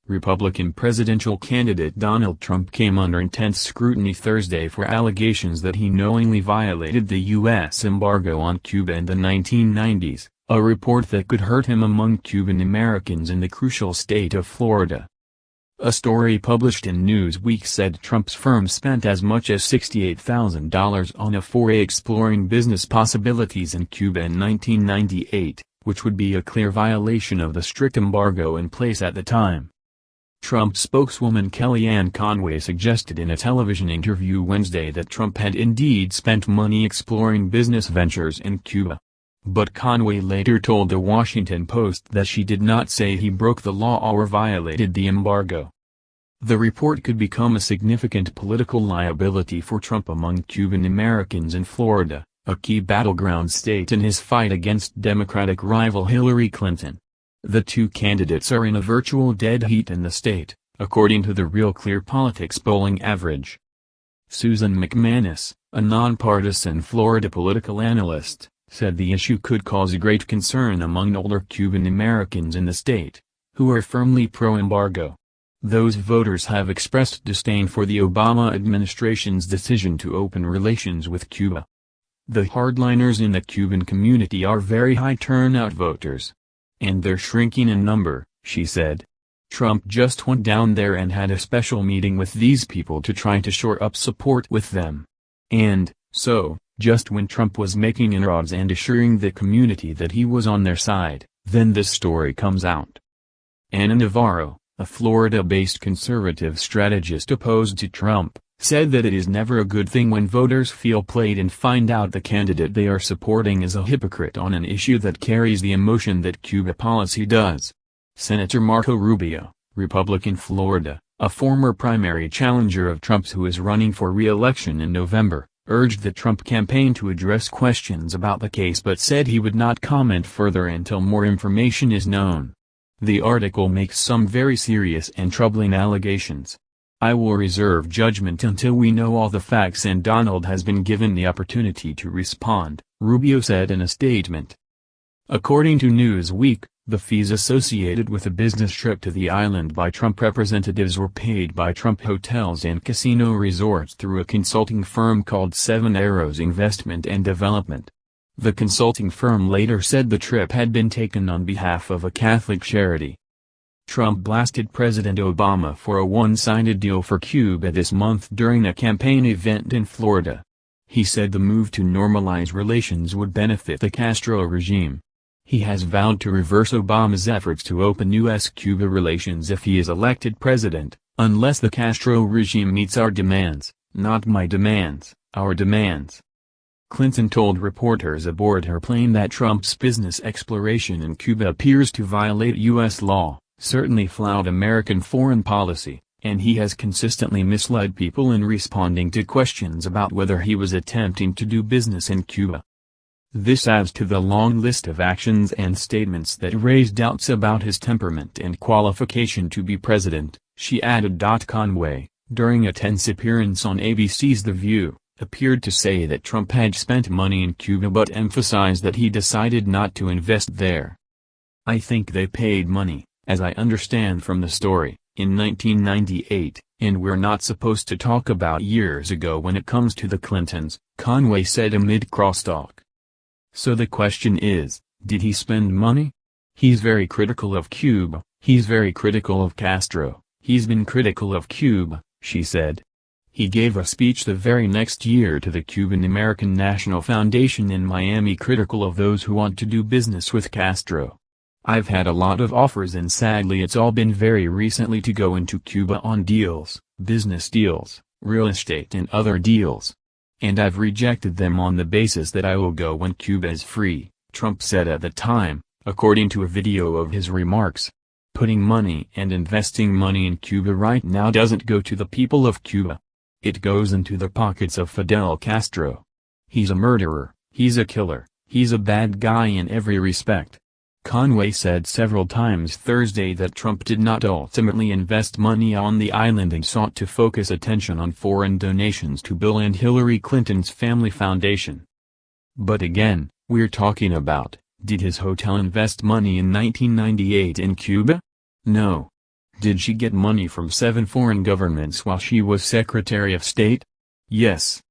Republican presidential candidate Donald Trump came under intense scrutiny Thursday for allegations that he knowingly violated the U.S. embargo on Cuba in the 1990s, a report that could hurt him among Cuban Americans in the crucial state of Florida. A story published in Newsweek said Trump's firm spent as much as $68,000 on a foray exploring business possibilities in Cuba in 1998, which would be a clear violation of the strict embargo in place at the time. Trump spokeswoman Kellyanne Conway suggested in a television interview Wednesday that Trump had indeed spent money exploring business ventures in Cuba. But Conway later told the Washington Post that she did not say he broke the law or violated the embargo. The report could become a significant political liability for Trump among Cuban Americans in Florida, a key battleground state in his fight against Democratic rival Hillary Clinton. The two candidates are in a virtual dead heat in the state, according to the Real Clear Politics polling average. Susan McManus, a nonpartisan Florida political analyst, said the issue could cause great concern among older Cuban Americans in the state, who are firmly pro-embargo. Those voters have expressed disdain for the Obama administration's decision to open relations with Cuba. The hardliners in the Cuban community are very high turnout voters. And they're shrinking in number, she said. Trump just went down there and had a special meeting with these people to try to shore up support with them. And, so, just when Trump was making inroads and assuring the community that he was on their side, then this story comes out. Ana Navarro, a Florida-based conservative strategist opposed to Trump, said that it is never a good thing when voters feel played and find out the candidate they are supporting is a hypocrite on an issue that carries the emotion that Cuba policy does. Senator Marco Rubio, Republican Florida, a former primary challenger of Trump's who is running for re-election in November, urged the Trump campaign to address questions about the case but said he would not comment further until more information is known. The article makes some very serious and troubling allegations. I will reserve judgment until we know all the facts and Donald has been given the opportunity to respond, Rubio said in a statement. According to Newsweek, the fees associated with a business trip to the island by Trump representatives were paid by Trump hotels and casino resorts through a consulting firm called Seven Arrows Investment and Development. The consulting firm later said the trip had been taken on behalf of a Catholic charity. Trump blasted President Obama for a one-sided deal for Cuba this month during a campaign event in Florida. He said the move to normalize relations would benefit the Castro regime. He has vowed to reverse Obama's efforts to open U.S.-Cuba relations if he is elected president, unless the Castro regime meets our demands, not my demands, our demands. Clinton told reporters aboard her plane that Trump's business exploration in Cuba appears to violate U.S. law, certainly flout American foreign policy, and he has consistently misled people in responding to questions about whether he was attempting to do business in Cuba. This adds to the long list of actions and statements that raise doubts about his temperament and qualification to be president, she added. Conway, during a tense appearance on ABC's The View, appeared to say that Trump had spent money in Cuba but emphasized that he decided not to invest there. I think they paid money, as I understand from the story, in 1998, and we're not supposed to talk about years ago when it comes to the Clintons, Conway said amid crosstalk. So the question is, did he spend money? He's very critical of Cuba, he's very critical of Castro, he's been critical of Cuba, she said. He gave a speech the very next year to the Cuban American National Foundation in Miami critical of those who want to do business with Castro. I've had a lot of offers and sadly it's all been very recently to go into Cuba on deals, business deals, real estate and other deals. And I've rejected them on the basis that I will go when Cuba is free, Trump said at the time, according to a video of his remarks. Putting money and investing money in Cuba right now doesn't go to the people of Cuba. It goes into the pockets of Fidel Castro. He's a murderer, he's a killer, he's a bad guy in every respect. Conway said several times Thursday that Trump did not ultimately invest money on the island and sought to focus attention on foreign donations to Bill and Hillary Clinton's family foundation. But again, we're talking about, did his hotel invest money in 1998 in Cuba? No. Did she get money from 7 foreign governments while she was Secretary of State? Yes,